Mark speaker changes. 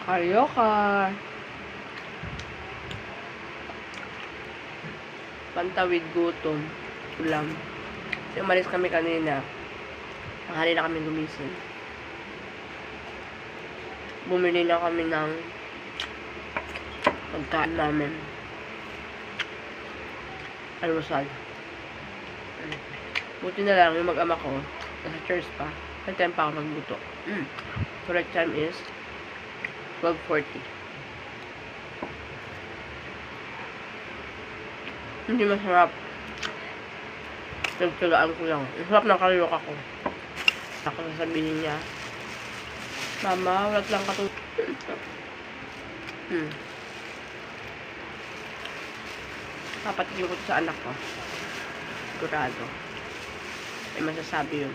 Speaker 1: Karyoka. Pantawid gutom. Ulam. Kasi umalis kami kanina. Tanghali na kami gumising. Bumili na kami ng pagkain namin. Almusal. Buti na lang yung mag-ama ko. Nasa church pa. May time pa ako magluto. Correct time is 12:40. Hindi masarap. Nagtsagaan ko lang. Ang sarap ng karyoka ko. Ako sasabihin niya, Mama, wala lang katong... Papatikin ko sa anak ko. Sigurado. May masasabi yun.